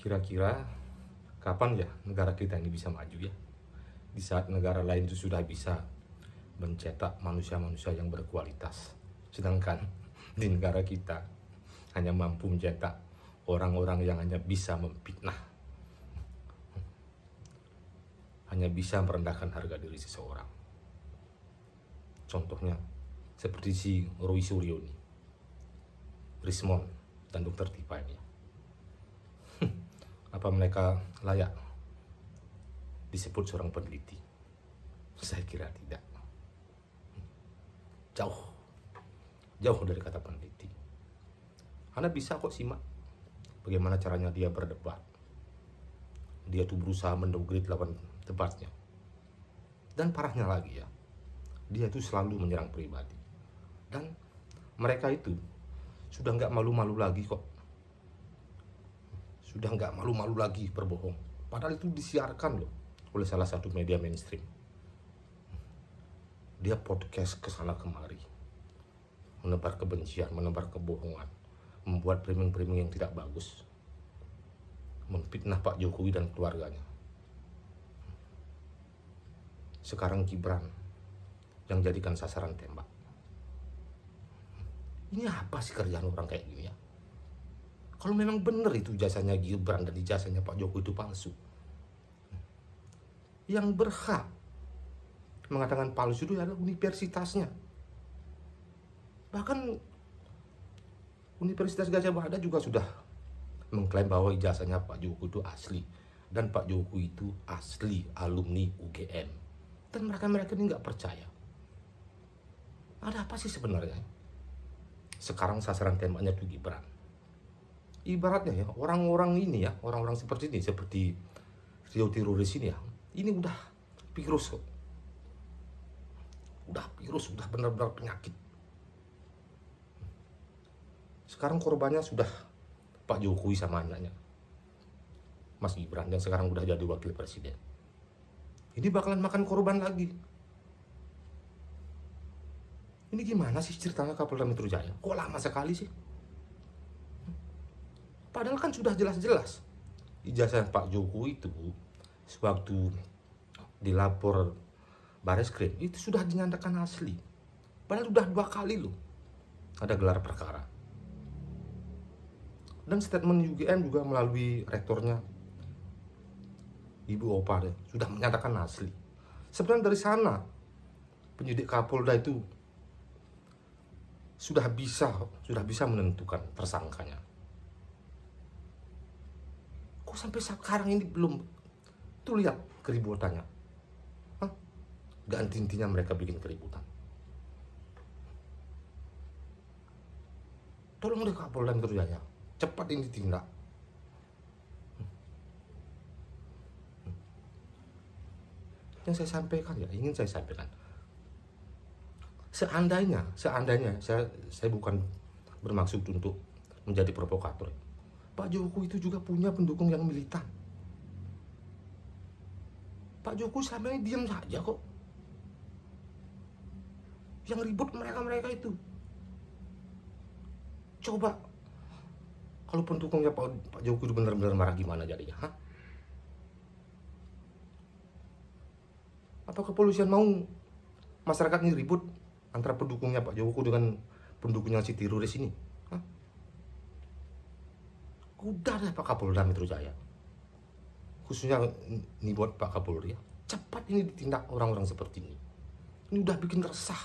Kira-kira kapan ya negara kita ini bisa maju ya? Di saat negara lain itu sudah bisa mencetak manusia-manusia yang berkualitas. Sedangkan di negara kita hanya mampu mencetak orang-orang yang hanya bisa memfitnah, hanya bisa merendahkan harga diri seseorang. Contohnya seperti si Roy Suryo ini, Rismon, dan Dr. Tipa ini. Apa mereka layak disebut seorang peneliti? Saya kira tidak. Jauh dari kata peneliti. Anda bisa kok simak bagaimana caranya dia berdebat. Dia tuh berusaha mendowngrade lawan debatnya. Dan parahnya lagi ya, dia tuh selalu menyerang pribadi. Dan mereka itu sudah nggak malu-malu lagi kok. Sudah nggak malu-malu lagi berbohong. Padahal itu disiarkan loh oleh salah satu media mainstream. Dia podcast kesana kemari, menebar kebencian, menebar kebohongan, membuat framing-framing yang tidak bagus, memfitnah Pak Jokowi dan keluarganya. Sekarang Gibran yang jadikan sasaran tembak. Ini apa sih kerjaan orang kayak gini ya? Kalau memang benar itu jasanya Gibran dan ijazahnya Pak Jokowi itu palsu, yang berhak mengatakan palsu itu adalah universitasnya. Bahkan Universitas Gajah Mada juga sudah mengklaim bahwa ijazahnya Pak Jokowi itu asli. Dan Pak Jokowi itu asli alumni UGM. Dan mereka ini nggak percaya. Ada apa sih sebenarnya? Sekarang sasaran tembaknya itu Gibran. Ibaratnya ya, orang-orang ini ya, orang-orang seperti ini, seperti trio teroris ini ya, ini udah virus kok. Udah virus, udah benar-benar penyakit. Sekarang korbannya sudah Pak Jokowi sama anaknya, Mas Gibran, yang sekarang udah jadi wakil presiden. Ini bakalan makan korban lagi. Ini gimana sih ceritanya Kapolda Metro Jaya? Kok lama sekali sih? Padahal kan sudah jelas-jelas ijazah Pak Jokowi itu sewaktu dilapor Bareskrim itu sudah dinyatakan asli. Padahal sudah 2 kali loh ada gelar perkara. Dan statement UGM juga melalui rektornya Ibu Opa sudah menyatakan asli. Sebenarnya dari sana penyidik Kapolda itu sudah bisa menentukan tersangkanya. Kok sampai sekarang ini belum? Tuh lihat keributannya. Gak henti-hentinya mereka bikin keributan. Tolong deh Kapolda Metro Jaya, cepat ini ditindak. Yang saya sampaikan ya, ingin saya sampaikan. Seandainya saya bukan bermaksud untuk menjadi provokator. Pak Jokowi itu juga punya pendukung yang militan. Pak Jokowi selama ini diam saja kok. Yang ribut mereka itu. Coba kalau pendukungnya Pak Jokowi itu benar-benar marah, gimana jadinya? Apa kepolisian mau masyarakat ini ribut antara pendukungnya Pak Jokowi dengan pendukungnya si teroris ini? Udah deh Pak Kapolda Metro Jaya, khususnya ini buat Pak Kapolri ya, cepat ini ditindak orang-orang seperti ini. Ini udah bikin resah.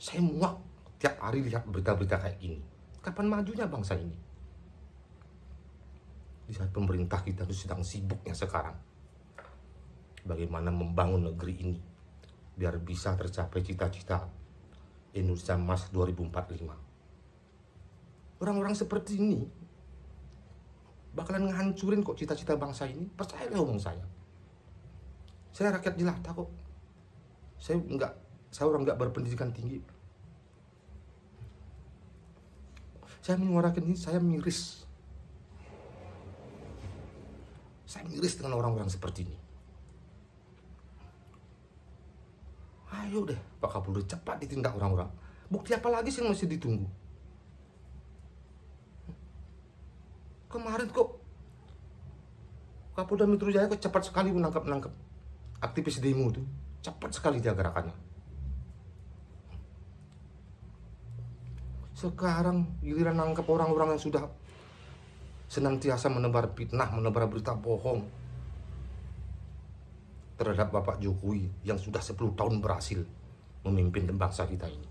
Saya muak tiap hari lihat berita-berita kayak gini. Kapan majunya bangsa ini? Di saat pemerintah kita itu sedang sibuknya sekarang bagaimana membangun negeri ini biar bisa tercapai cita-cita Indonesia Emas 2045. Orang-orang seperti ini bakalan ngehancurin kok cita-cita bangsa ini. Percaya deh omong saya. Saya rakyat jelata kok. Saya orang nggak berpendidikan tinggi. Saya menyuarakan ini, saya miris. Saya miris dengan orang-orang seperti ini. Ayo deh Pak Kapolri, cepat ditindak orang-orang. Bukti apa lagi sih yang masih ditunggu? Kemarin kok Kapolda Metro Jaya kok cepat sekali menangkap aktivis demo itu. Cepat sekali dia gerakannya. Sekarang giliran nangkep orang-orang yang sudah senantiasa menebar fitnah, menebar berita bohong terhadap Bapak Jokowi yang sudah 10 tahun berhasil memimpin bangsa kita ini.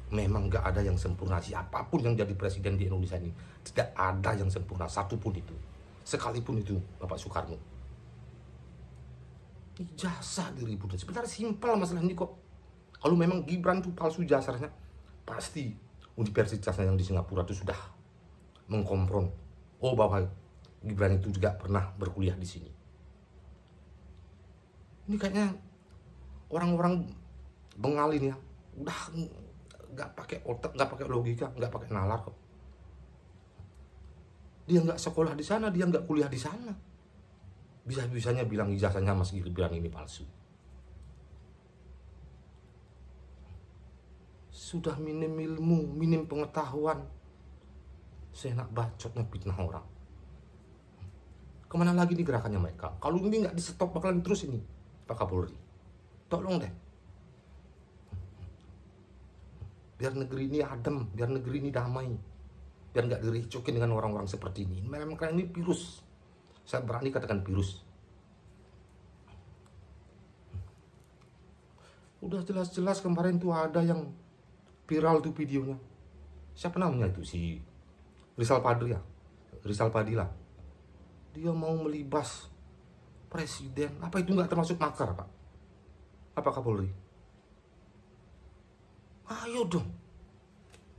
Memang gak ada yang sempurna. Siapapun yang jadi presiden di Indonesia ini, tidak ada yang sempurna, satupun itu. Sekalipun itu Bapak Soekarno. Ijazah diribut. Sebenarnya simpel masalah ini kok. Kalau memang Gibran itu palsu ijazahnya, pasti universitasnya yang di Singapura itu sudah mengkomprom. Oh, bahwa Gibran itu juga pernah berkuliah di sini. Ini kayaknya orang-orang bengal ini ya, udah nggak pakai otak, nggak pakai logika, nggak pakai nalar kok. Dia nggak sekolah di sana, dia nggak kuliah di sana. Bisa-bisanya bilang ijazahnya Mas Gibran ini palsu. Sudah minim ilmu, minim pengetahuan, seenak bacot ngefitnah orang. Kemana lagi nih gerakannya mereka? Kalau ini nggak di stop bakalan terus ini, Pak Kapolri. Tolong deh. Biar negeri ini adem, biar negeri ini damai, biar nggak diricukin dengan orang-orang seperti ini. Memang ini virus. Saya berani katakan virus. Udah jelas-jelas kemarin tuh ada yang viral tuh videonya. Siapa namanya itu? Si Rizal Padilla. Rizal Padilla. Dia mau melibas presiden. Apa itu nggak termasuk makar, Pak? Apa Kapolri? Ayo dong.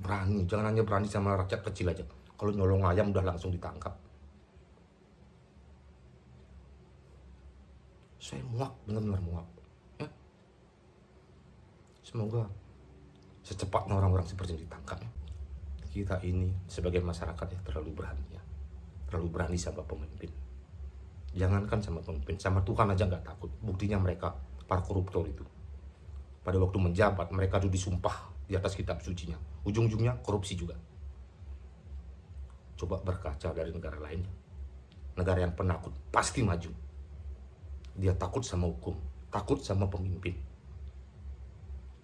Berani, jangan hanya berani sama rakyat kecil aja. Kalau nyolong ayam udah langsung ditangkap. Saya muak, benar-benar muak. Ya? Semoga secepatnya orang-orang seperti ini ditangkap. Ya. Kita ini sebagai masyarakat ya terlalu berani ya. Terlalu berani sama pemimpin. Jangankan sama pemimpin, sama Tuhan aja nggak takut. Buktinya mereka, para koruptor itu. Pada waktu menjabat, mereka tuh disumpah di atas kitab sucinya. Ujung-ujungnya korupsi juga. Coba berkaca dari negara lainnya. Negara yang penakut, pasti maju. Dia takut sama hukum, takut sama pemimpin.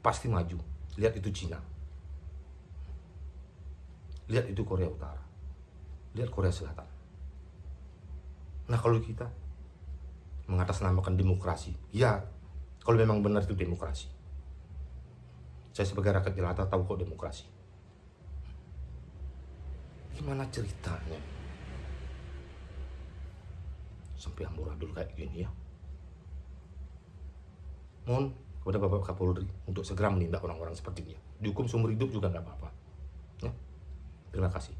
Pasti maju. Lihat itu Cina. Lihat itu Korea Utara. Lihat Korea Selatan. Nah kalau kita mengatasnamakan demokrasi, ya kalau memang benar itu demokrasi. Saya sebagai rakyat jelata tahu kok demokrasi. Gimana ceritanya? Sampai amburadul kayak gini ya. Mohon kepada Bapak Kapolri untuk segera menindak orang-orang seperti ini. Dihukum seumur hidup juga nggak apa-apa. Ya. Terima kasih.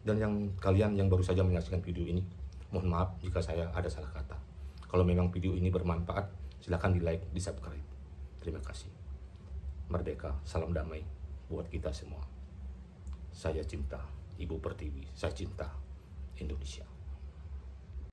Dan yang kalian yang baru saja menyaksikan video ini, mohon maaf jika saya ada salah kata. Kalau memang video ini bermanfaat, silakan di like, di subscribe. Terima kasih. Merdeka, salam damai buat kita semua. Saya cinta Ibu Pertiwi, saya cinta Indonesia.